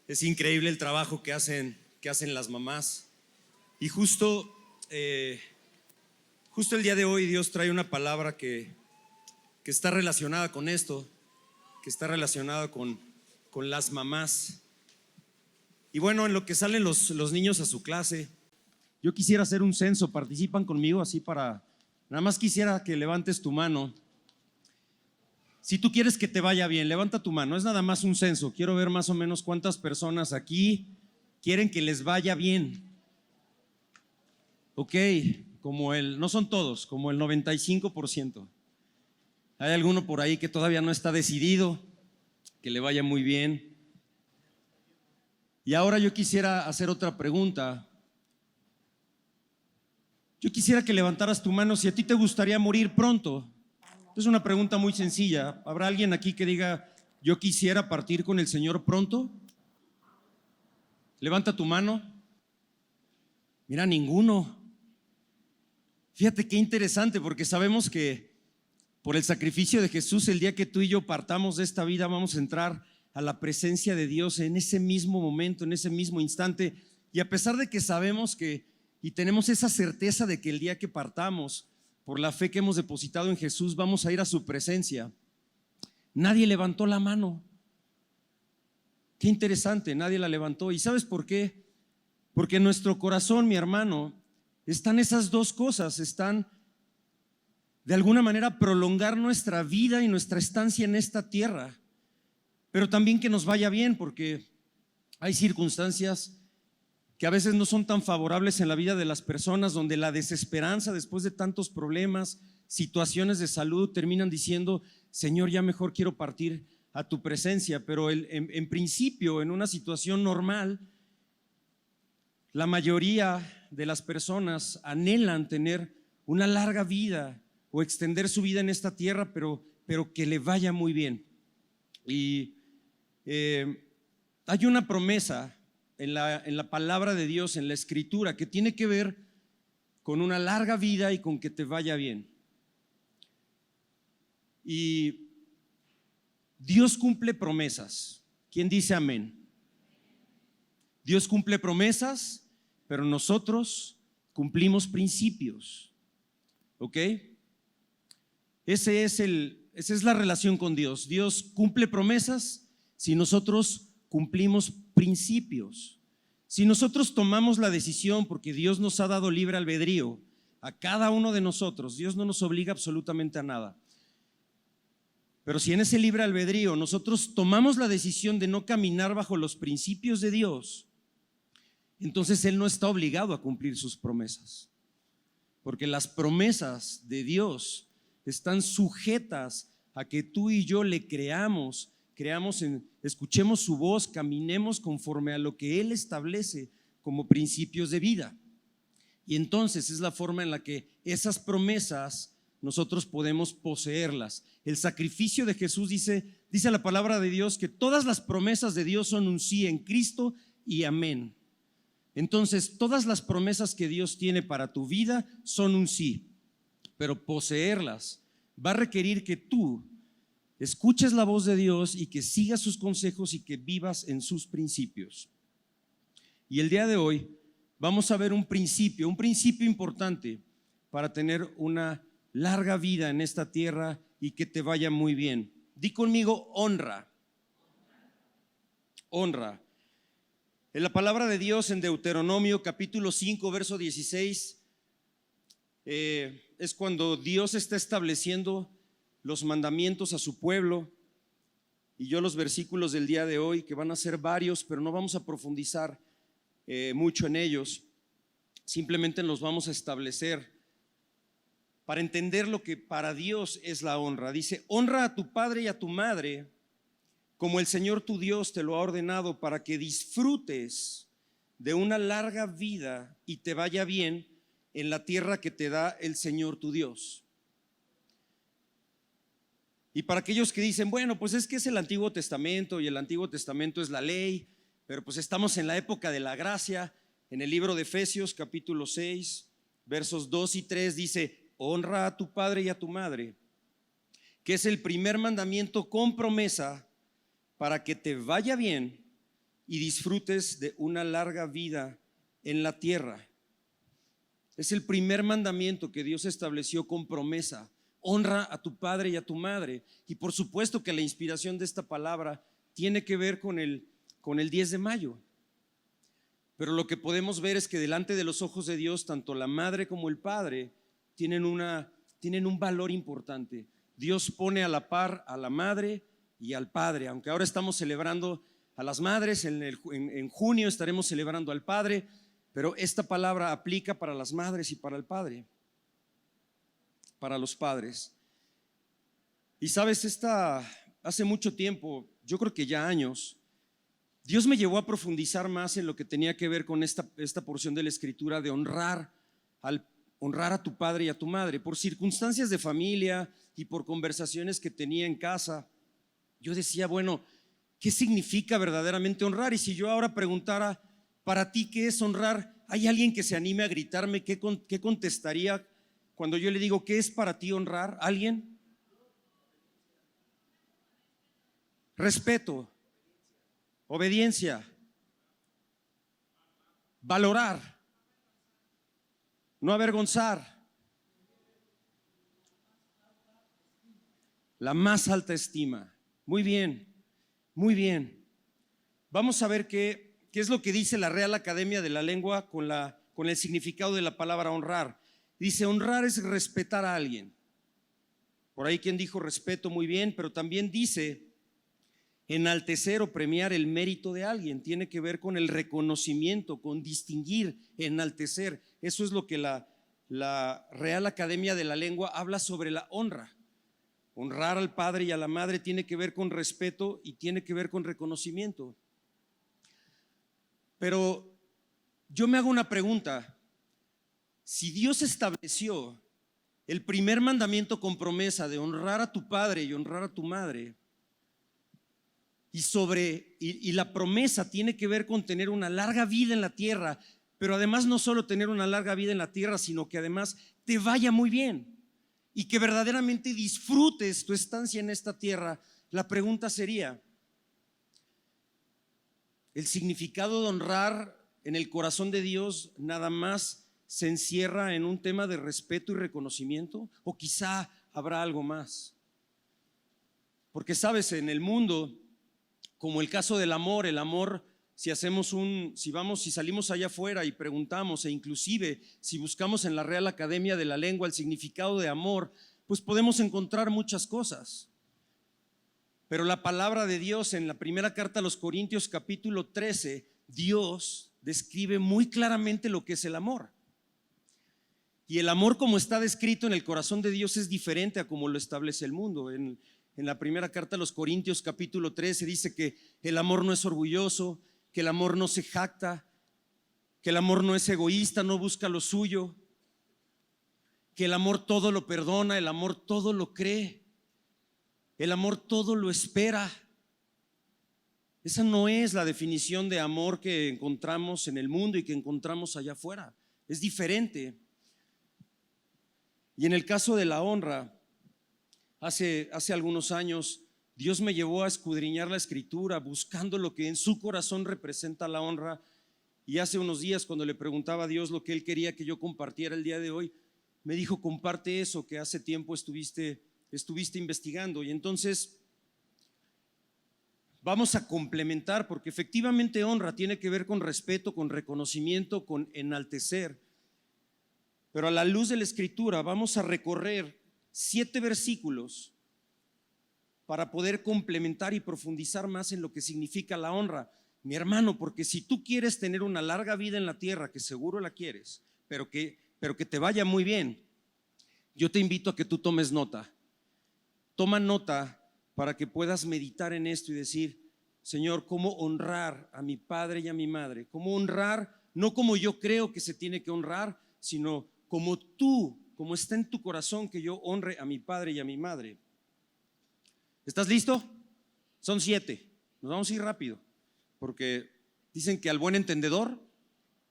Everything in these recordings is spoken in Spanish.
Es increíble el trabajo que hacen las mamás. Y justo el día de hoy Dios trae una palabra que está relacionada con esto, que está relacionada con las mamás. Y bueno, en lo que salen los niños a su clase, yo quisiera hacer un censo. ¿Participan conmigo así para? Nada más quisiera que levantes tu mano. Si tú quieres que te vaya bien, levanta tu mano. Es nada más un censo. Quiero ver más o menos cuántas personas aquí quieren que les vaya bien. Ok, no son todos, como el 95%. Hay alguno por ahí que todavía no está decidido, que le vaya muy bien. Y ahora yo quisiera hacer otra pregunta. Yo quisiera que levantaras tu mano si a ti te gustaría morir pronto. Es una pregunta muy sencilla. ¿Habrá alguien aquí que diga, yo quisiera partir con el Señor pronto? Levanta tu mano. Mira, ninguno. Fíjate qué interesante, porque sabemos que por el sacrificio de Jesús, el día que tú y yo partamos de esta vida, vamos a entrar a la presencia de Dios en ese mismo momento, en ese mismo instante. Y a pesar de que sabemos y tenemos esa certeza de que el día que partamos, por la fe que hemos depositado en Jesús, vamos a ir a su presencia, nadie levantó la mano. Qué interesante, nadie la levantó. ¿Y sabes por qué? Porque en nuestro corazón, mi hermano, están esas dos cosas. Están de alguna manera prolongar nuestra vida y nuestra estancia en esta tierra, pero también que nos vaya bien, porque hay circunstancias que a veces no son tan favorables en la vida de las personas, donde la desesperanza después de tantos problemas, situaciones de salud, terminan diciendo, Señor, ya mejor quiero partir a tu presencia. Pero en principio, en una situación normal, la mayoría de las personas anhelan tener una larga vida o extender su vida en esta tierra, pero que le vaya muy bien. Y hay una promesa en la palabra de Dios, en la Escritura, que tiene que ver con una larga vida y con que te vaya bien. Y Dios cumple promesas. ¿Quién dice amén? Dios cumple promesas, pero nosotros cumplimos principios. ¿Ok? Esa es la relación con Dios. Dios cumple promesas si nosotros cumplimos principios. Si nosotros tomamos la decisión, porque Dios nos ha dado libre albedrío a cada uno de nosotros, Dios no nos obliga absolutamente a nada. Pero si en ese libre albedrío nosotros tomamos la decisión de no caminar bajo los principios de Dios, entonces Él no está obligado a cumplir sus promesas, porque las promesas de Dios están sujetas a que tú y yo le creamos, escuchemos su voz, caminemos conforme a lo que Él establece como principios de vida. Y entonces es la forma en la que esas promesas nosotros podemos poseerlas. El sacrificio de Jesús dice la palabra de Dios que todas las promesas de Dios son un sí en Cristo y amén. Entonces todas las promesas que Dios tiene para tu vida son un sí, pero poseerlas va a requerir que tú escuches la voz de Dios y que sigas sus consejos y que vivas en sus principios. Y el día de hoy vamos a ver un principio importante para tener una larga vida en esta tierra y que te vaya muy bien. Di conmigo, honra. Honra. En la palabra de Dios en Deuteronomio capítulo 5 verso 16 es cuando Dios está estableciendo los mandamientos a su pueblo. Y yo los versículos del día de hoy, que van a ser varios, pero no vamos a profundizar mucho en ellos, simplemente los vamos a establecer para entender lo que para Dios es la honra. Dice, honra a tu padre y a tu madre como el Señor tu Dios te lo ha ordenado, para que disfrutes de una larga vida y te vaya bien en la tierra que te da el Señor tu Dios. Y para aquellos que dicen, bueno, pues es que es el Antiguo Testamento y el Antiguo Testamento es la ley, pero pues estamos en la época de la gracia. En el libro de Efesios capítulo 6 versos 2 y 3 dice, honra a tu padre y a tu madre, que es el primer mandamiento con promesa para que te vaya bien y disfrutes de una larga vida en la tierra. Es el primer mandamiento que Dios estableció con promesa. Honra a tu padre y a tu madre. Y por supuesto que la inspiración de esta palabra tiene que ver con el 10 de mayo. Pero lo que podemos ver es que delante de los ojos de Dios, tanto la madre como el padre tienen un valor importante. Dios pone a la par a la madre y al padre. Aunque ahora estamos celebrando a las madres, en junio estaremos celebrando al padre, pero esta palabra aplica para las madres y para el padre, para los padres. Y sabes, hace mucho tiempo, yo creo que ya años, Dios me llevó a profundizar más en lo que tenía que ver con esta porción de la Escritura de honrar a tu padre y a tu madre. Por circunstancias de familia y por conversaciones que tenía en casa, yo decía, bueno, ¿qué significa verdaderamente honrar? Y si yo ahora preguntara, para ti, ¿qué es honrar? ¿Hay alguien que se anime a gritarme qué contestaría cuando yo le digo, ¿qué es para ti honrar? ¿Alguien? Respeto, obediencia, valorar, no avergonzar, la más alta estima. Muy bien, muy bien. Vamos a ver qué es lo que dice la Real Academia de la Lengua con el significado de la palabra honrar. Dice, honrar es respetar a alguien. Por ahí quien dijo respeto, muy bien, pero también dice enaltecer o premiar el mérito de alguien. Tiene que ver con el reconocimiento, con distinguir, enaltecer. Eso es lo que la Real Academia de la Lengua habla sobre la honra. Honrar al padre y a la madre tiene que ver con respeto y tiene que ver con reconocimiento. Pero yo me hago una pregunta. Si Dios estableció el primer mandamiento con promesa de honrar a tu padre y honrar a tu madre, y la promesa tiene que ver con tener una larga vida en la tierra, pero además no solo tener una larga vida en la tierra, sino que además te vaya muy bien y que verdaderamente disfrutes tu estancia en esta tierra, la pregunta sería, ¿el significado de honrar en el corazón de Dios nada más se encierra en un tema de respeto y reconocimiento? ¿O quizá habrá algo más? Porque sabes, en el mundo, como el caso del amor, si salimos allá afuera y preguntamos, e inclusive si buscamos en la Real Academia de la Lengua el significado de amor, pues podemos encontrar muchas cosas. Pero la palabra de Dios en la primera carta a los Corintios capítulo 13, Dios describe muy claramente lo que es el amor. Y el amor como está descrito en el corazón de Dios es diferente a como lo establece el mundo. En la primera carta a los Corintios capítulo 13 dice que el amor no es orgulloso, que el amor no se jacta, que el amor no es egoísta, no busca lo suyo, que el amor todo lo perdona, el amor todo lo cree, el amor todo lo espera. Esa no es la definición de amor que encontramos en el mundo y que encontramos allá afuera. Es diferente. Y en el caso de la honra, hace algunos años, Dios me llevó a escudriñar la Escritura, buscando lo que en su corazón representa la honra. Y hace unos días, cuando le preguntaba a Dios lo que Él quería que yo compartiera el día de hoy, me dijo, comparte eso que hace tiempo estuviste investigando. Y entonces vamos a complementar, porque efectivamente honra tiene que ver con respeto, con reconocimiento, con enaltecer. Pero a la luz de la Escritura vamos a recorrer 7 versículos para poder complementar y profundizar más en lo que significa la honra, mi hermano, porque si tú quieres tener una larga vida en la tierra, que seguro la quieres, pero que te vaya muy bien, yo te invito a que tú tomes nota. Toma nota para que puedas meditar en esto y decir, Señor, ¿cómo honrar a mi padre y a mi madre? ¿Cómo honrar? No como yo creo que se tiene que honrar, sino como está en tu corazón que yo honre a mi padre y a mi madre. ¿Estás listo? Son 7. Nos vamos a ir rápido, porque dicen que al buen entendedor,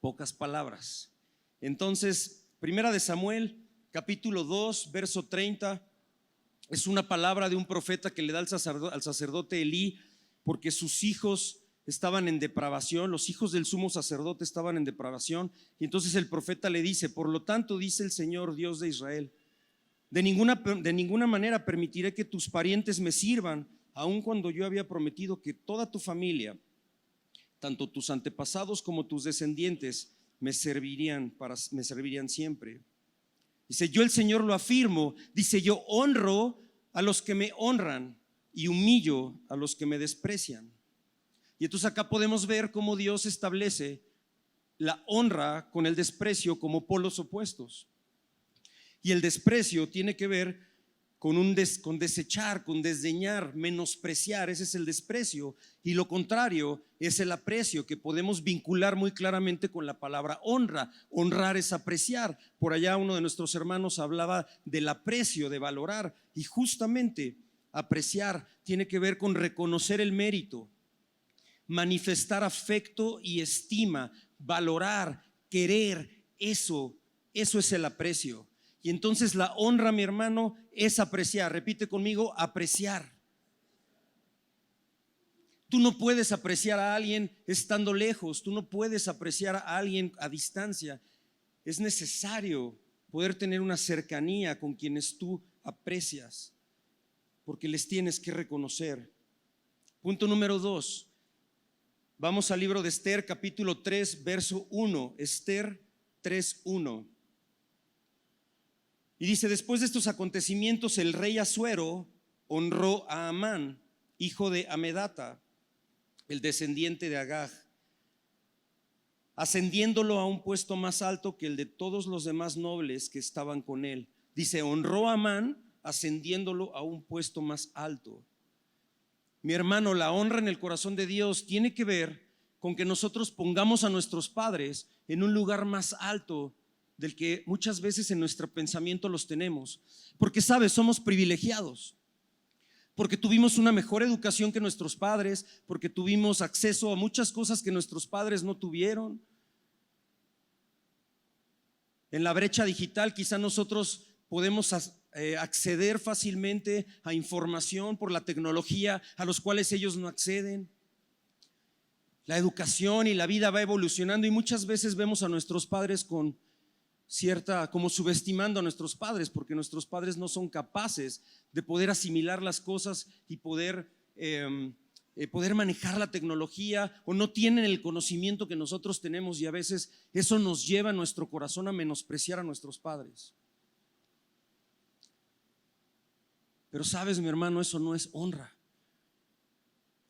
pocas palabras. Entonces, Primera de Samuel, capítulo 2, verso 30, es una palabra de un profeta que le da al sacerdote Elí, porque sus hijos estaban en depravación, los hijos del sumo sacerdote estaban en depravación, y entonces el profeta le dice: por lo tanto, dice el Señor Dios de Israel, de ninguna manera permitiré que tus parientes me sirvan, aun cuando yo había prometido que toda tu familia, tanto tus antepasados como tus descendientes, me servirían siempre. Dice: yo el Señor lo afirmo. Dice: yo honro a los que me honran y humillo a los que me desprecian. Y entonces acá podemos ver cómo Dios establece la honra con el desprecio como polos opuestos. Y el desprecio tiene que ver con desechar, con desdeñar, menospreciar. Ese es el desprecio. Y lo contrario es el aprecio, que podemos vincular muy claramente con la palabra honra. Honrar es apreciar. Por allá uno de nuestros hermanos hablaba del aprecio, de valorar. Y justamente apreciar tiene que ver con reconocer el mérito, manifestar afecto y estima, valorar, querer. Eso es el aprecio. Y entonces la honra, mi hermano, es apreciar. Repite conmigo: apreciar. Tú no puedes apreciar a alguien estando lejos. Tú no puedes apreciar a alguien a distancia. Es necesario poder tener una cercanía con quienes tú aprecias, porque les tienes que reconocer. Punto número 2. Vamos al libro de Esther, capítulo 3, verso 1. Esther 3:1. Y dice: después de estos acontecimientos, el rey Asuero honró a Amán, hijo de Amedata, el descendiente de Agag, ascendiéndolo a un puesto más alto que el de todos los demás nobles que estaban con él. Dice: honró a Amán, ascendiéndolo a un puesto más alto. Mi hermano, la honra en el corazón de Dios tiene que ver con que nosotros pongamos a nuestros padres en un lugar más alto del que muchas veces en nuestro pensamiento los tenemos. Porque, ¿sabes? Somos privilegiados, porque tuvimos una mejor educación que nuestros padres, porque tuvimos acceso a muchas cosas que nuestros padres no tuvieron. En la brecha digital quizá nosotros podemos acceder fácilmente a información por la tecnología a los cuales ellos no acceden. La educación y la vida va evolucionando, y muchas veces vemos a nuestros padres como subestimando a nuestros padres, porque nuestros padres no son capaces de poder asimilar las cosas y poder manejar la tecnología, o no tienen el conocimiento que nosotros tenemos, y a veces eso nos lleva a nuestro corazón a menospreciar a nuestros padres. Pero sabes, mi hermano, eso no es honra.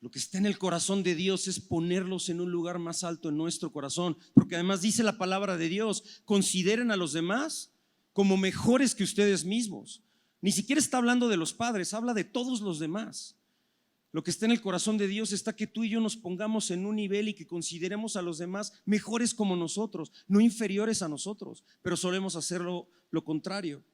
Lo que está en el corazón de Dios es ponerlos en un lugar más alto en nuestro corazón, porque además dice la palabra de Dios: consideren a los demás como mejores que ustedes mismos. Ni siquiera está hablando de los padres, habla de todos los demás. Lo que está en el corazón de Dios está que tú y yo nos pongamos en un nivel y que consideremos a los demás mejores como nosotros, no inferiores a nosotros, pero solemos hacerlo lo contrario.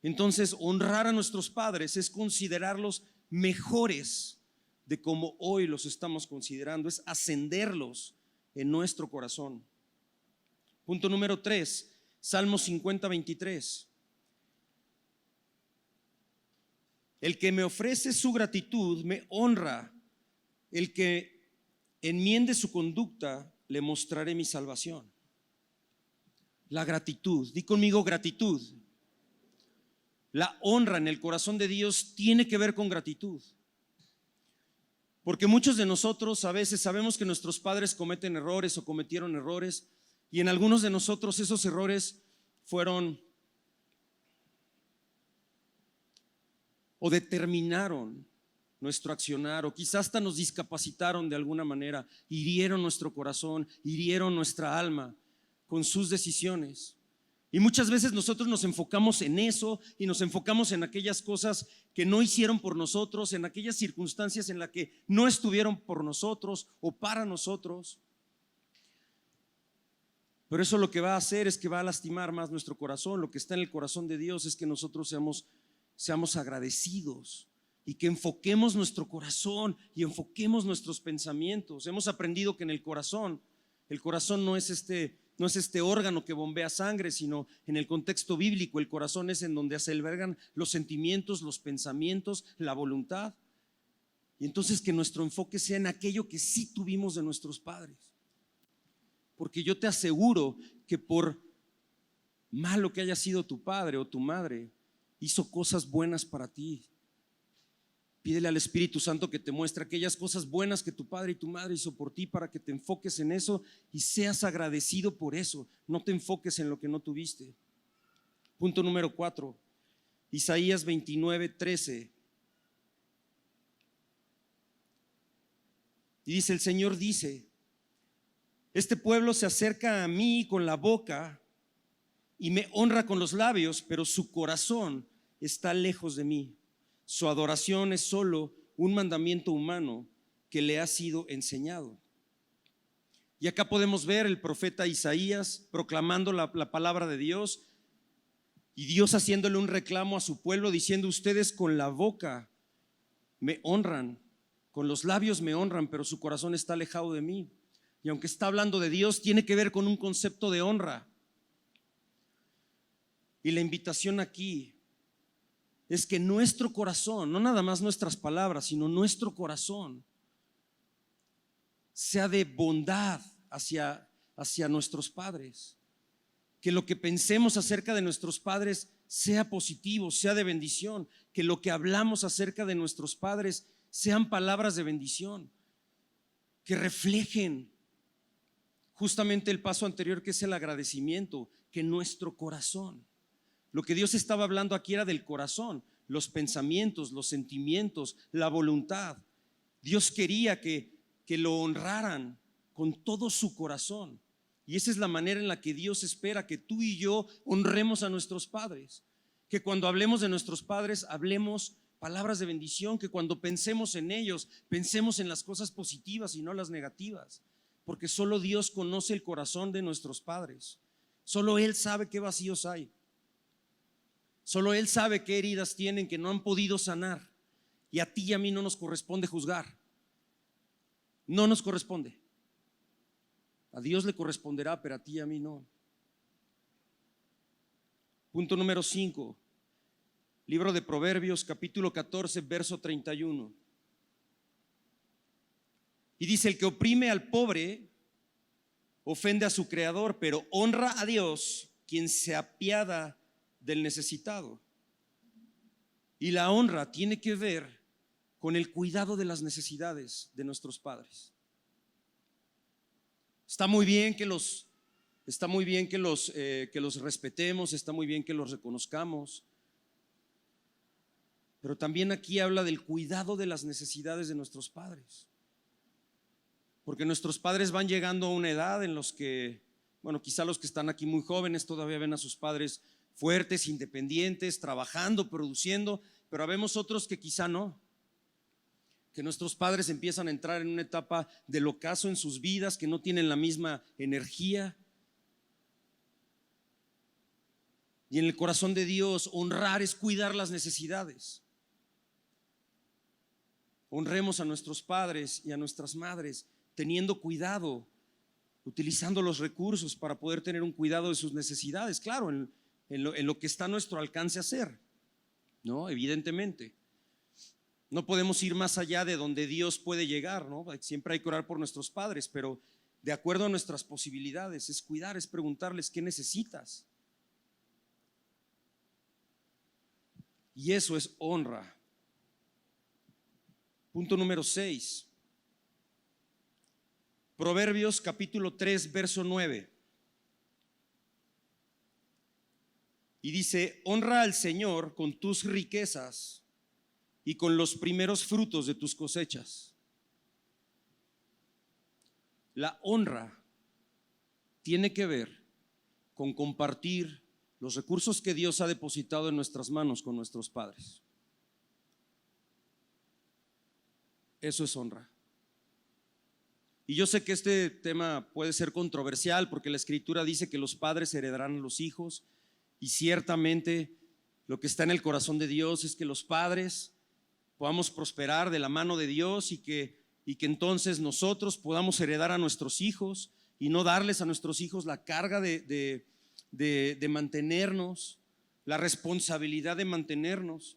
Entonces, honrar a nuestros padres es considerarlos mejores de como hoy los estamos considerando, es ascenderlos en nuestro corazón. Punto número 3, Salmo 50:23. El que me ofrece su gratitud me honra, el que enmiende su conducta le mostraré mi salvación. La gratitud, di conmigo: gratitud. La honra en el corazón de Dios tiene que ver con gratitud. Porque muchos de nosotros a veces sabemos que nuestros padres cometen errores o cometieron errores, y en algunos de nosotros esos errores fueron o determinaron nuestro accionar, o quizás hasta nos discapacitaron de alguna manera, hirieron nuestro corazón, hirieron nuestra alma con sus decisiones. Y muchas veces nosotros nos enfocamos en eso, y nos enfocamos en aquellas cosas que no hicieron por nosotros, en aquellas circunstancias en las que no estuvieron por nosotros o para nosotros. Pero eso lo que va a hacer es que va a lastimar más nuestro corazón. Lo que está en el corazón de Dios es que nosotros seamos agradecidos, y que enfoquemos nuestro corazón y enfoquemos nuestros pensamientos. Hemos aprendido que en el corazón no es este órgano que bombea sangre, sino en el contexto bíblico el corazón es en donde se albergan los sentimientos, los pensamientos, la voluntad. Y entonces que nuestro enfoque sea en aquello que sí tuvimos de nuestros padres. Porque yo te aseguro que por malo que haya sido tu padre o tu madre, hizo cosas buenas para ti. Pídele al Espíritu Santo que te muestre aquellas cosas buenas que tu padre y tu madre hizo por ti, para que te enfoques en eso y seas agradecido por eso. No te enfoques en lo que no tuviste. Punto número 4, Isaías 29:13. Y dice: el Señor dice, este pueblo se acerca a mí con la boca y me honra con los labios, pero su corazón está lejos de mí. Su adoración es solo un mandamiento humano que le ha sido enseñado. Y acá podemos ver el profeta Isaías proclamando la palabra de Dios, y Dios haciéndole un reclamo a su pueblo diciendo: ustedes con la boca me honran, con los labios me honran, pero su corazón está alejado de mí. Y aunque está hablando de Dios, tiene que ver con un concepto de honra. Y la invitación aquí es que nuestro corazón, no nada más nuestras palabras, sino nuestro corazón, sea de bondad hacia nuestros padres. Que lo que pensemos acerca de nuestros padres sea positivo, sea de bendición. Que lo que hablamos acerca de nuestros padres sean palabras de bendición, que reflejen justamente el paso anterior, que es el agradecimiento. Que nuestro corazón, lo que Dios estaba hablando aquí era del corazón, los pensamientos, los sentimientos, la voluntad. Dios quería que lo honraran con todo su corazón. Y esa es la manera en la que Dios espera que tú y yo honremos a nuestros padres. Que cuando hablemos de nuestros padres, hablemos palabras de bendición. Que cuando pensemos en ellos, pensemos en las cosas positivas y no las negativas. Porque solo Dios conoce el corazón de nuestros padres. Solo Él sabe qué vacíos hay. Solo Él sabe qué heridas tienen que no han podido sanar. Y a ti y a mí no nos corresponde juzgar. No nos corresponde. A Dios le corresponderá, pero a ti y a mí no. Punto número 5. Libro de Proverbios, capítulo 14, verso 31. Y dice: el que oprime al pobre ofende a su creador, pero honra a Dios quien se apiada del necesitado. Y la honra tiene que ver con el cuidado de las necesidades de nuestros padres. Está muy bien que los respetemos, está muy bien que los reconozcamos, pero también aquí habla del cuidado de las necesidades de nuestros padres. Porque nuestros padres van llegando a una edad en los que, quizá los que están aquí muy jóvenes todavía ven a sus padres fuertes, independientes, trabajando, produciendo, pero habemos otros que quizá no. Que nuestros padres empiezan a entrar en una etapa del ocaso en sus vidas, que no tienen la misma energía. Y en el corazón de Dios, honrar es cuidar las necesidades. Honremos a nuestros padres y a nuestras madres, teniendo cuidado, utilizando los recursos para poder tener un cuidado de sus necesidades. Claro, en lo que está a nuestro alcance hacer, ¿no? Evidentemente. No podemos ir más allá de donde Dios puede llegar, ¿no? Siempre hay que orar por nuestros padres, pero de acuerdo a nuestras posibilidades, es cuidar, es preguntarles qué necesitas. Y eso es honra. Punto número 6. Proverbios capítulo 3, verso 9. Y dice: honra al Señor con tus riquezas y con los primeros frutos de tus cosechas. La honra tiene que ver con compartir los recursos que Dios ha depositado en nuestras manos con nuestros padres. Eso es honra. Y yo sé que este tema puede ser controversial porque la Escritura dice que los padres heredarán a los hijos, y ciertamente lo que está en el corazón de Dios es que los padres podamos prosperar de la mano de Dios, y que entonces nosotros podamos heredar a nuestros hijos y no darles a nuestros hijos la carga de mantenernos, la responsabilidad de mantenernos.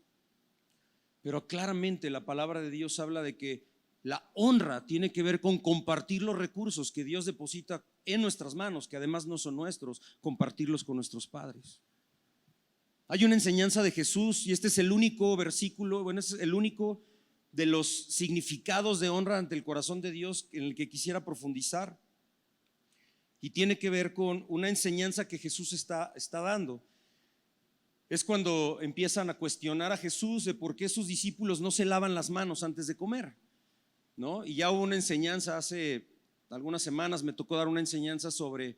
Pero claramente la palabra de Dios habla de que la honra tiene que ver con compartir los recursos que Dios deposita en nuestras manos, que además no son nuestros, compartirlos con nuestros padres. Hay una enseñanza de Jesús y este es el único versículo, bueno, es el único de los significados de honra ante el corazón de Dios en el que quisiera profundizar. Y tiene que ver con una enseñanza que Jesús está dando. Es cuando empiezan a cuestionar a Jesús de por qué sus discípulos no se lavan las manos antes de comer, ¿no? Y ya hubo una enseñanza hace algunas semanas, me tocó dar una enseñanza sobre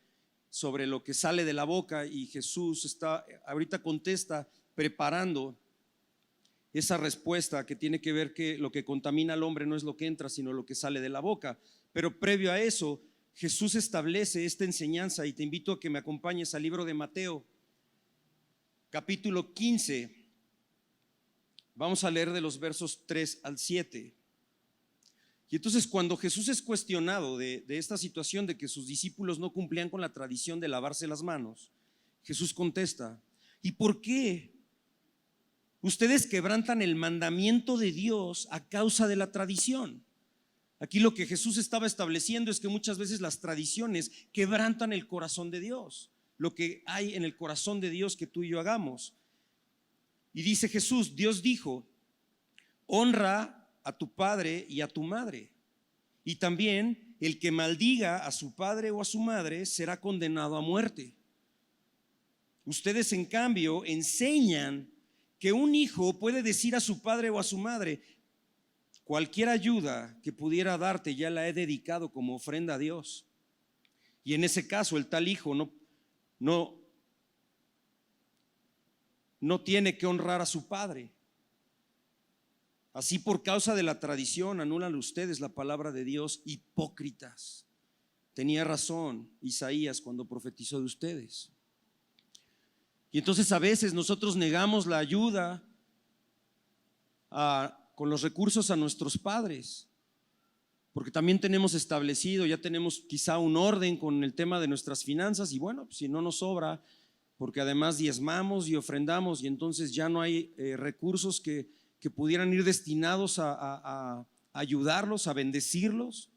lo que sale de la boca y Jesús ahorita contesta preparando esa respuesta que tiene que ver que lo que contamina al hombre no es lo que entra, sino lo que sale de la boca. Pero previo a eso, Jesús establece esta enseñanza y te invito a que me acompañes al libro de Mateo, capítulo 15. Vamos a leer de los versos 3 al 7. Y entonces cuando Jesús es cuestionado de esta situación de que sus discípulos no cumplían con la tradición de lavarse las manos, Jesús contesta: ¿y por qué ustedes quebrantan el mandamiento de Dios a causa de la tradición? Aquí lo que Jesús estaba estableciendo es que muchas veces las tradiciones quebrantan el corazón de Dios, lo que hay en el corazón de Dios que tú y yo hagamos. Y dice Jesús: Dios dijo, honra a tu padre y a tu madre, y también el que maldiga a su padre o a su madre será condenado a muerte. Ustedes en cambio enseñan que un hijo puede decir a su padre o a su madre: cualquier ayuda que pudiera darte ya la he dedicado como ofrenda a Dios. Y en ese caso el tal hijo no tiene que honrar a su padre. Así, por causa de la tradición, anulan ustedes la palabra de Dios, hipócritas. Tenía razón Isaías cuando profetizó de ustedes. Y entonces a veces nosotros negamos la ayuda con los recursos a nuestros padres, porque también tenemos establecido, ya tenemos quizá un orden con el tema de nuestras finanzas, y bueno, pues si no nos sobra, porque además diezmamos y ofrendamos, y entonces ya no hay recursos que pudieran ir destinados a ayudarlos, a bendecirlos,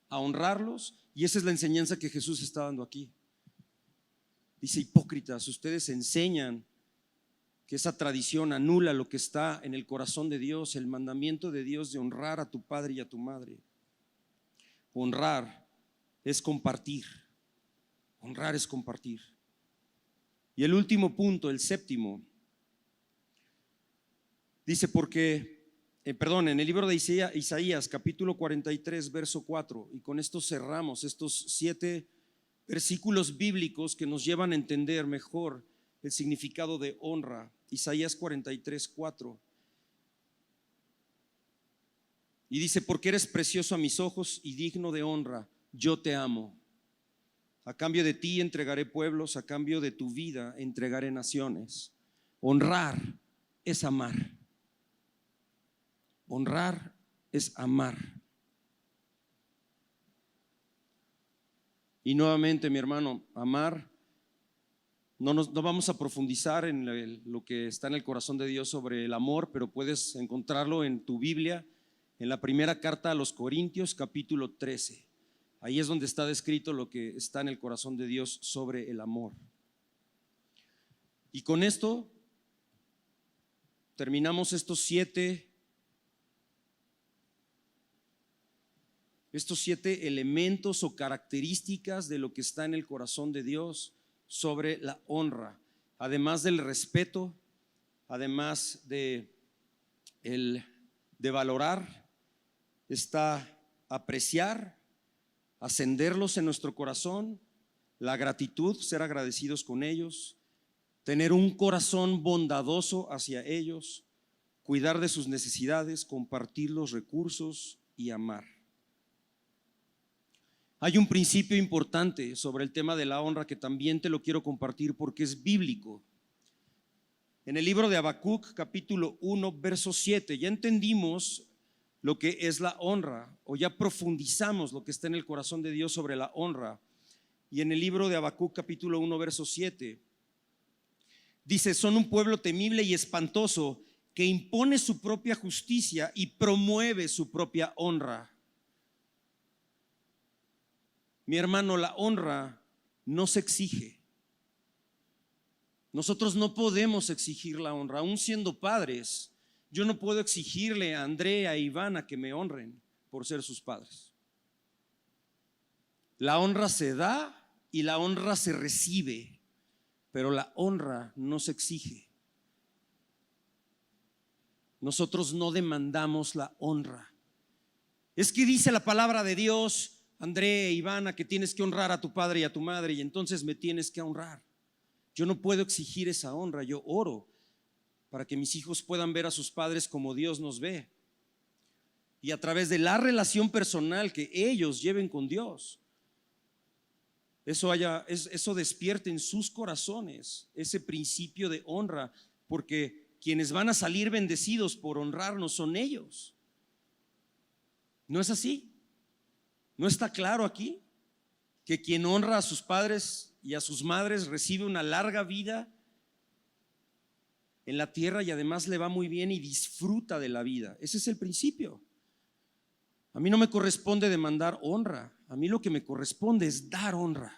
a honrarlos. Y esa es la enseñanza que Jesús está dando aquí. Dice: hipócritas, ustedes enseñan que esa tradición anula lo que está en el corazón de Dios, el mandamiento de Dios de honrar a tu padre y a tu madre. Honrar es compartir. Honrar es compartir. Y el último punto, el séptimo, dice en el libro de Isaías capítulo 43 verso 4, y con esto cerramos estos 7 versículos bíblicos que nos llevan a entender mejor el significado de honra. Isaías 43, 4. Y dice: porque eres precioso a mis ojos y digno de honra, yo te amo. A cambio de ti entregaré pueblos, a cambio de tu vida entregaré naciones. Honrar es amar. Honrar es amar. Y nuevamente, mi hermano, amar, no vamos a profundizar en lo que está en el corazón de Dios sobre el amor, pero puedes encontrarlo en tu Biblia, en la primera carta a los Corintios, capítulo 13. Ahí es donde está descrito lo que está en el corazón de Dios sobre el amor. Y con esto terminamos estos siete elementos o características de lo que está en el corazón de Dios sobre la honra, además del respeto, además de valorar, está apreciar, ascenderlos en nuestro corazón, la gratitud, ser agradecidos con ellos, tener un corazón bondadoso hacia ellos, cuidar de sus necesidades, compartir los recursos y amar. Hay un principio importante sobre el tema de la honra que también te lo quiero compartir porque es bíblico. En el libro de Habacuc, capítulo 1, verso 7, ya entendimos lo que es la honra, o ya profundizamos lo que está en el corazón de Dios sobre la honra. Y en el libro de Habacuc, capítulo 1, verso 7, dice: son un pueblo temible y espantoso, que impone su propia justicia y promueve su propia honra. Mi hermano, la honra no se exige. Nosotros no podemos exigir la honra. Aún siendo padres, yo no puedo exigirle a Andrea e Ivana que me honren por ser sus padres. La honra se da y la honra se recibe, pero la honra no se exige. Nosotros no demandamos la honra. Es que dice la palabra de Dios, Andrea e Ivana, que tienes que honrar a tu padre y a tu madre, y entonces me tienes que honrar. Yo no puedo exigir esa honra. Yo oro para que mis hijos puedan ver a sus padres como Dios nos ve, y a través de la relación personal que ellos lleven con Dios, eso despierte en sus corazones ese principio de honra, porque quienes van a salir bendecidos por honrarnos son ellos. ¿No es así? ¿No está claro aquí que quien honra a sus padres y a sus madres recibe una larga vida en la tierra y además le va muy bien y disfruta de la vida? Ese es el principio. A mí no me corresponde demandar honra, a mí lo que me corresponde es dar honra.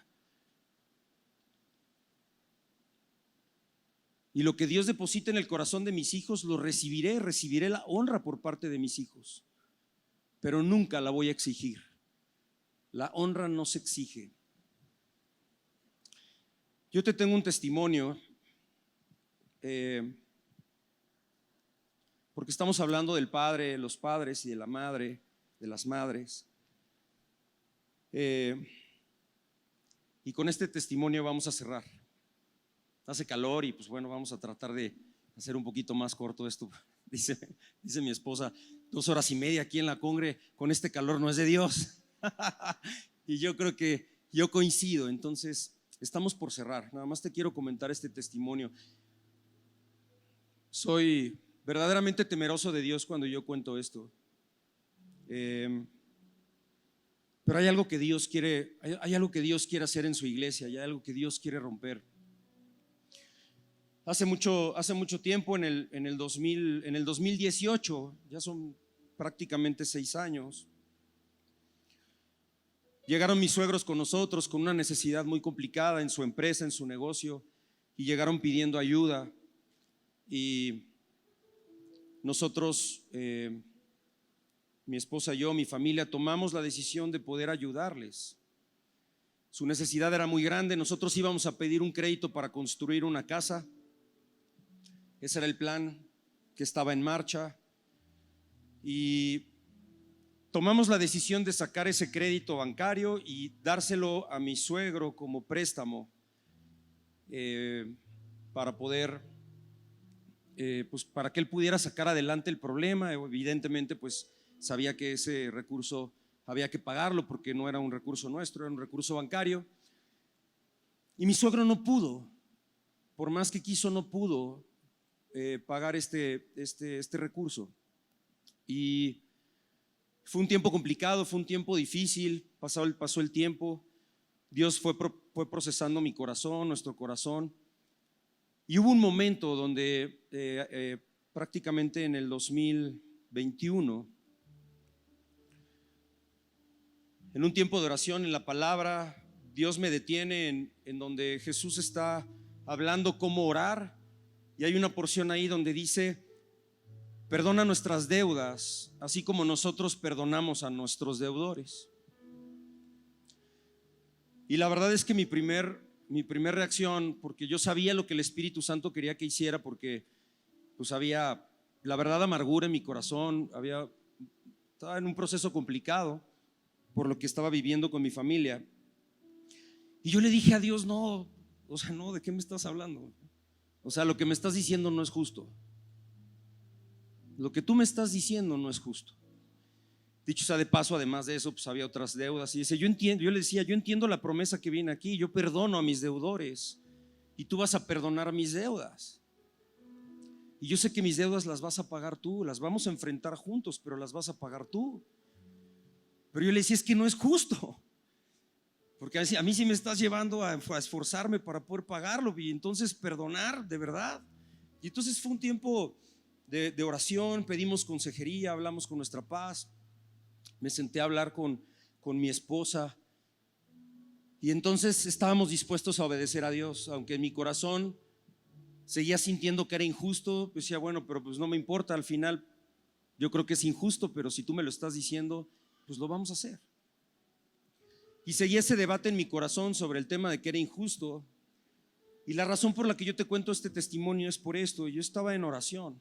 Y lo que Dios deposita en el corazón de mis hijos lo recibiré la honra por parte de mis hijos, pero nunca la voy a exigir. La honra no se exige. Yo te tengo un testimonio, porque estamos hablando del padre, de los padres y de la madre, de las madres. Y con este testimonio vamos a cerrar. Hace calor y pues bueno, vamos a tratar de hacer un poquito más corto esto. Dice mi esposa, 2 horas y media aquí en la congre con este calor no es de Dios. Y yo creo que yo coincido. Entonces estamos por cerrar. Nada más te quiero comentar este testimonio. Soy verdaderamente temeroso de Dios cuando yo cuento esto. Pero hay algo que Dios quiere, hay algo que Dios quiere hacer en su iglesia, hay algo que Dios quiere romper. Hace mucho tiempo, en el 2018, ya son prácticamente 6 años, llegaron mis suegros con nosotros con una necesidad muy complicada en su empresa, en su negocio, y llegaron pidiendo ayuda. Y nosotros, mi esposa y yo, mi familia, tomamos la decisión de poder ayudarles. Su necesidad era muy grande. Nosotros íbamos a pedir un crédito para construir una casa. Ese era el plan que estaba en marcha, y tomamos la decisión de sacar ese crédito bancario y dárselo a mi suegro como préstamo, para poder, pues para que él pudiera sacar adelante el problema. Evidentemente pues sabía que ese recurso había que pagarlo porque no era un recurso nuestro, era un recurso bancario. Y mi suegro no pudo, por más que quiso, no pudo pagar este recurso. Y fue un tiempo complicado, fue un tiempo difícil. Pasó el tiempo, Dios fue procesando mi corazón, nuestro corazón, y hubo un momento donde prácticamente en el 2021, en un tiempo de oración en la palabra, Dios me detiene en donde Jesús está hablando cómo orar. Y hay una porción ahí donde dice: perdona nuestras deudas, así como nosotros perdonamos a nuestros deudores. Y la verdad es que mi primer reacción, porque yo sabía lo que el Espíritu Santo quería que hiciera, porque pues había, la verdad, amargura en mi corazón, estaba en un proceso complicado por lo que estaba viviendo con mi familia. Y yo le dije a Dios: no, o sea, no, ¿de qué me estás hablando? O sea, lo que me estás diciendo no es justo. Lo que tú me estás diciendo no es justo. Dicho sea de paso, además de eso, pues había otras deudas. Y dice, yo le decía, yo entiendo la promesa que viene aquí. Yo perdono a mis deudores y tú vas a perdonar mis deudas. Y yo sé que mis deudas las vas a pagar tú, las vamos a enfrentar juntos, pero las vas a pagar tú. Pero yo le decía, es que no es justo, porque a mí sí me estás llevando a esforzarme para poder pagarlo y entonces perdonar de verdad. Y entonces fue un tiempo de oración, pedimos consejería, hablamos con nuestra paz. Me senté a hablar con mi esposa y entonces estábamos dispuestos a obedecer a Dios, aunque en mi corazón seguía sintiendo que era injusto. Pues decía, bueno, pero pues no me importa, al final yo creo que es injusto, pero si tú me lo estás diciendo, pues lo vamos a hacer. Y seguía ese debate en mi corazón sobre el tema de que era injusto. Y la razón por la que yo te cuento este testimonio es por esto. Yo estaba en oración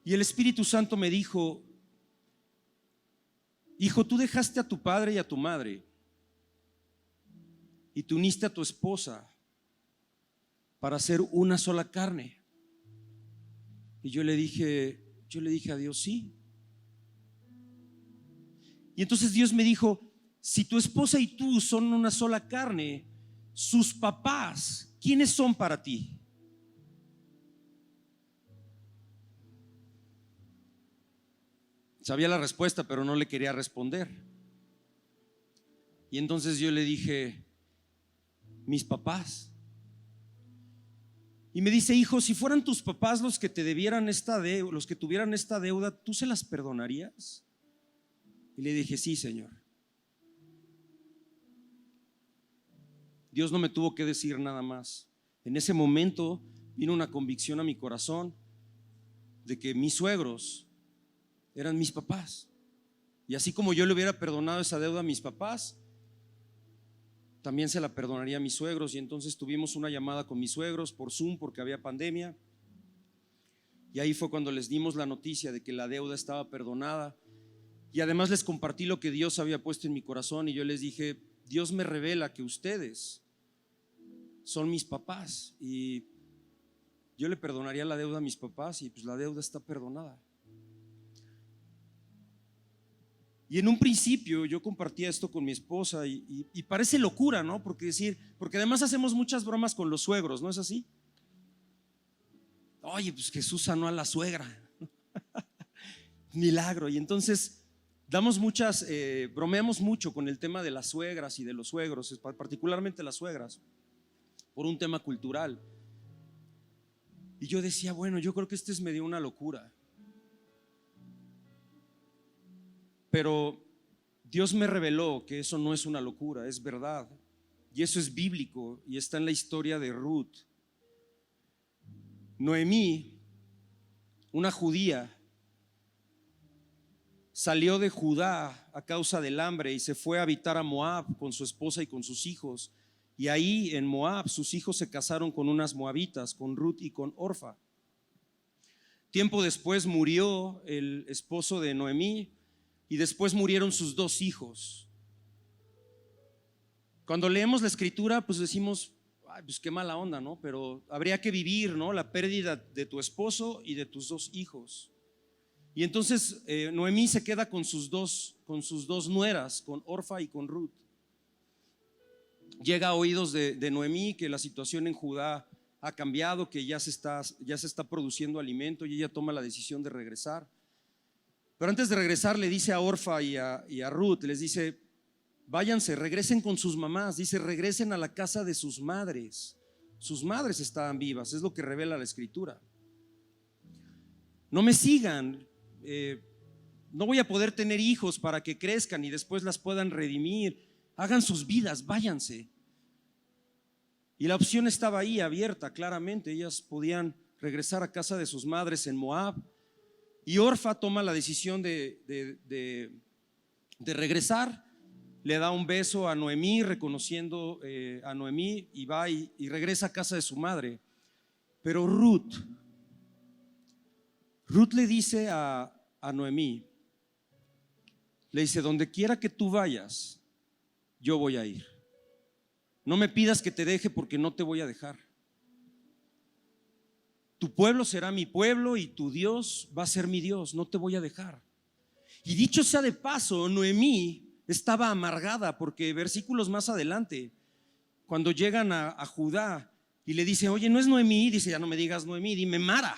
y el Espíritu Santo me dijo: hijo, tú dejaste a tu padre y a tu madre y te uniste a tu esposa para hacer una sola carne. Y yo le dije a Dios, sí. Y entonces Dios me dijo: si tu esposa y tú son una sola carne, sus papás, ¿quiénes son para ti? Sabía la respuesta, pero no le quería responder. Y entonces yo le dije: mis papás. Y me dice: hijo, si fueran tus papás los que te debieran los que tuvieran esta deuda, ¿tú se las perdonarías? Y le dije: sí, Señor. Dios no me tuvo que decir nada más. En ese momento vino una convicción a mi corazón de que mis suegros eran mis papás. Y así como yo le hubiera perdonado esa deuda a mis papás, también se la perdonaría a mis suegros. Y entonces tuvimos una llamada con mis suegros por Zoom porque había pandemia. Y ahí fue cuando les dimos la noticia de que la deuda estaba perdonada. Y además les compartí lo que Dios había puesto en mi corazón. Y yo les dije: Dios me revela que ustedes son mis papás y yo le perdonaría la deuda a mis papás, y pues la deuda está perdonada. Y en un principio yo compartía esto con mi esposa y parece locura, ¿no? Porque además hacemos muchas bromas con los suegros, ¿no es así? Oye, pues Jesús sanó a la suegra. Milagro. Y entonces bromeamos mucho con el tema de las suegras y de los suegros, particularmente las suegras, por un tema cultural. Y yo decía, bueno, yo creo que este es medio una locura. Pero Dios me reveló que eso no es una locura, es verdad. Y eso es bíblico y está en la historia de Ruth. Noemí, una judía, salió de Judá a causa del hambre y se fue a habitar a Moab con su esposa y con sus hijos. Y ahí en Moab sus hijos se casaron con unas moabitas, con Ruth y con Orfa. Tiempo después murió el esposo de Noemí y después murieron sus dos hijos. Cuando leemos la escritura, pues decimos, ay, pues qué mala onda, ¿no? Pero habría que vivir, ¿no?, la pérdida de tu esposo y de tus dos hijos. Y entonces Noemí se queda con sus dos nueras, con Orfa y con Ruth. Llega a oídos de Noemí que la situación en Judá ha cambiado, que ya se está produciendo alimento, y ella toma la decisión de regresar. Pero antes de regresar le dice a Orfa y a Ruth, les dice: váyanse, regresen con sus mamás. Dice: regresen a la casa de sus madres. Sus madres estaban vivas, es lo que revela la escritura. No me sigan, no voy a poder tener hijos para que crezcan y después las puedan redimir. Hagan sus vidas, váyanse. Y la opción estaba ahí abierta, claramente. Ellas podían regresar a casa de sus madres en Moab. Y Orfa toma la decisión de regresar. Le da un beso a Noemí, reconociendo a Noemí, y va y regresa a casa de su madre. Pero Ruth le dice a Noemí, le dice: donde quiera que tú vayas, yo voy a ir. No me pidas que te deje, porque no te voy a dejar. Tu pueblo será mi pueblo y tu Dios va a ser mi Dios. No te voy a dejar. Y dicho sea de paso, Noemí estaba amargada, porque versículos más adelante, cuando llegan a Judá y le dice: oye, no es Noemí, dice: ya no me digas Noemí, dime Mara,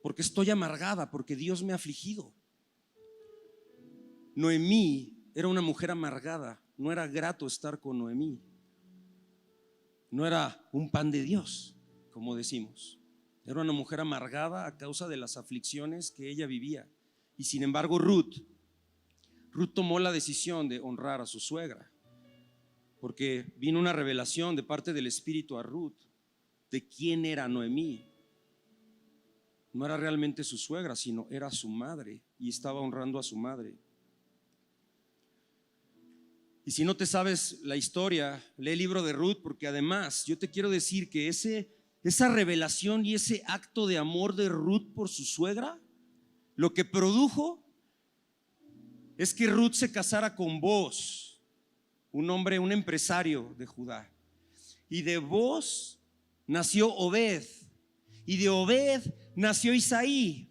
porque estoy amargada, porque Dios me ha afligido. Noemí era una mujer amargada. No era grato estar con Noemí. No era un pan de Dios, como decimos. Era una mujer amargada a causa de las aflicciones que ella vivía. Y sin embargo Ruth tomó la decisión de honrar a su suegra, porque vino una revelación de parte del Espíritu a Ruth de quién era Noemí. No era realmente su suegra, sino era su madre, y estaba honrando a su madre. Y si no te sabes la historia, lee el libro de Ruth, porque además yo te quiero decir que esa revelación y ese acto de amor de Ruth por su suegra, lo que produjo es que Ruth se casara con Boaz, un hombre, un empresario de Judá. Y de Boaz nació Obed, y de Obed nació Isaí,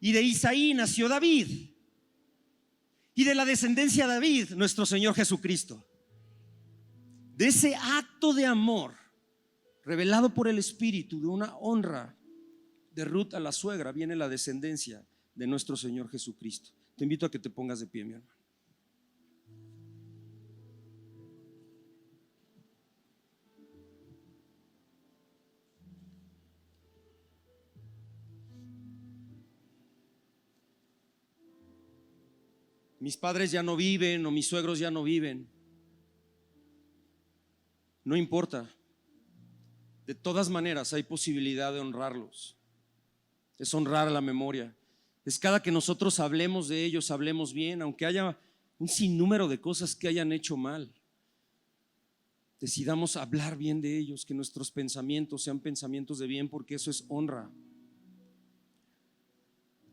y de Isaí nació David, y de la descendencia de David, nuestro Señor Jesucristo. De ese acto de amor revelado por el Espíritu, de una honra de Ruth a la suegra, viene la descendencia de nuestro Señor Jesucristo. Te invito a que te pongas de pie, mi hermano. Mis padres ya no viven o mis suegros ya no viven. No importa. De todas maneras hay posibilidad de honrarlos. Es honrar la memoria. Es cada que nosotros hablemos de ellos, hablemos bien, aunque haya un sinnúmero de cosas que hayan hecho mal. Decidamos hablar bien de ellos, que nuestros pensamientos sean pensamientos de bien, porque eso es honra.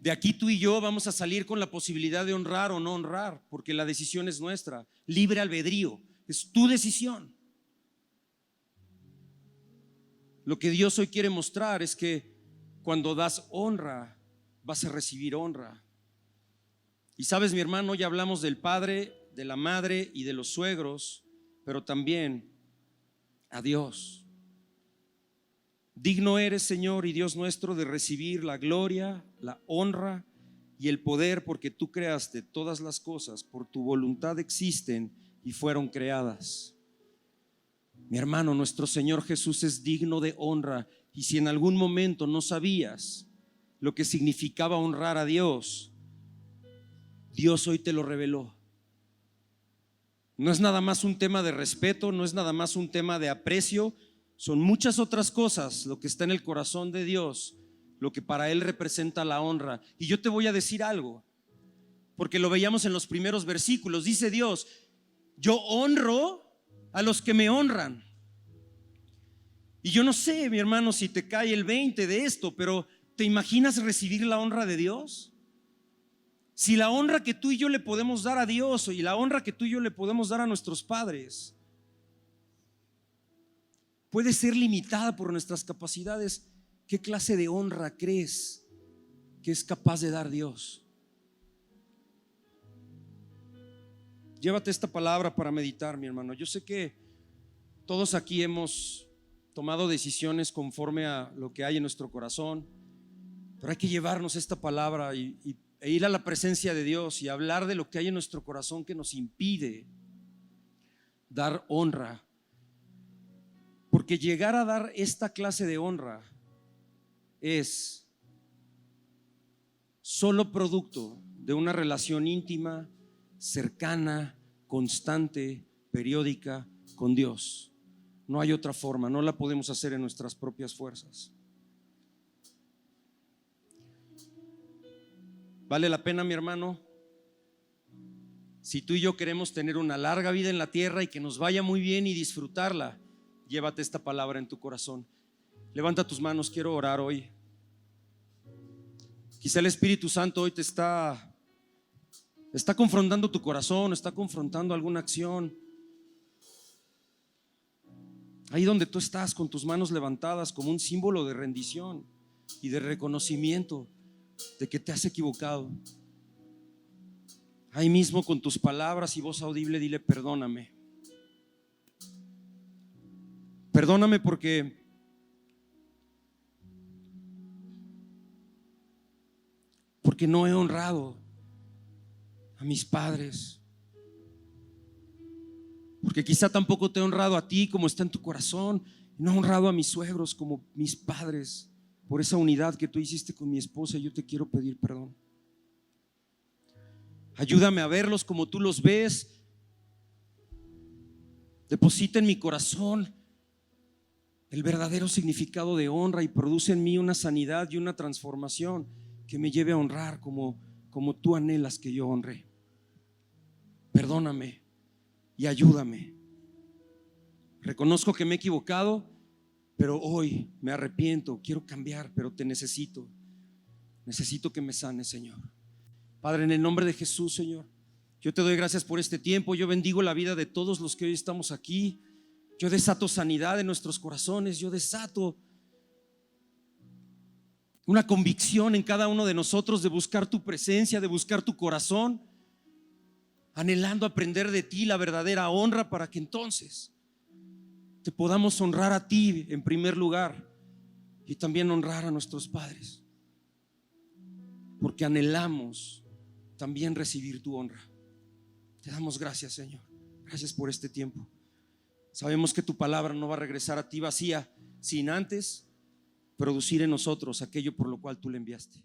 De aquí tú y yo vamos a salir con la posibilidad de honrar o no honrar, porque la decisión es nuestra, libre albedrío, es tu decisión. Lo que Dios hoy quiere mostrar es que cuando das honra, vas a recibir honra. Y sabes, mi hermano, ya hablamos del padre, de la madre y de los suegros, pero también a Dios. Digno eres, Señor y Dios nuestro, de recibir la gloria, la honra y el poder, porque tú creaste todas las cosas, por tu voluntad existen y fueron creadas. Mi hermano, nuestro Señor Jesús es digno de honra, y si en algún momento no sabías lo que significaba honrar a Dios, Dios hoy te lo reveló. No es nada más un tema de respeto, no es nada más un tema de aprecio. Son muchas otras cosas lo que está en el corazón de Dios, lo que para Él representa la honra. Y yo te voy a decir algo, porque lo veíamos en los primeros versículos. Dice Dios: yo honro a los que me honran. Y yo no sé, mi hermano, si te cae el 20 de esto, pero ¿te imaginas recibir la honra de Dios? Si la honra que tú y yo le podemos dar a Dios y la honra que tú y yo le podemos dar a nuestros padres puede ser limitada por nuestras capacidades, ¿qué clase de honra crees que es capaz de dar Dios? Llévate esta palabra para meditar, mi hermano. Yo sé que todos aquí hemos tomado decisiones conforme a lo que hay en nuestro corazón, pero hay que llevarnos esta palabra e ir a la presencia de Dios y hablar de lo que hay en nuestro corazón que nos impide dar honra. Porque llegar a dar esta clase de honra es solo producto de una relación íntima, cercana, constante, periódica con Dios. No hay otra forma, no la podemos hacer en nuestras propias fuerzas. ¿Vale la pena, mi hermano? Si tú y yo queremos tener una larga vida en la tierra y que nos vaya muy bien y disfrutarla, llévate esta palabra en tu corazón. Levanta tus manos, quiero orar hoy. Quizá el Espíritu Santo hoy te está confrontando tu corazón, está confrontando alguna acción. Ahí donde tú estás, con tus manos levantadas como un símbolo de rendición y de reconocimiento de que te has equivocado. Ahí mismo, con tus palabras y voz audible, dile: perdóname. Perdóname porque no he honrado a mis padres, porque quizá tampoco te he honrado a ti como está en tu corazón, no he honrado a mis suegros como mis padres. por esa unidad que tú hiciste con mi esposa. Yo te quiero pedir perdón. Ayúdame a verlos como tú los ves. Deposita en mi corazón el verdadero significado de honra y produce en mí una sanidad y una transformación que me lleve a honrar como tú anhelas que yo honre. Perdóname y ayúdame. Reconozco que me he equivocado, pero hoy me arrepiento. Quiero cambiar, pero te necesito. Necesito que me sanes, Señor. Padre, en el nombre de Jesús, Señor, yo te doy gracias por este tiempo. Yo bendigo la vida de todos los que hoy estamos aquí. Yo desato sanidad en nuestros corazones. Yo desato una convicción en cada uno de nosotros de buscar tu presencia, de buscar tu corazón, anhelando aprender de ti la verdadera honra, para que entonces te podamos honrar a ti en primer lugar y también honrar a nuestros padres, porque anhelamos también recibir tu honra. Te damos gracias, Señor. Gracias por este tiempo. Sabemos que tu palabra no va a regresar a ti vacía sin antes producir en nosotros aquello por lo cual tú le enviaste.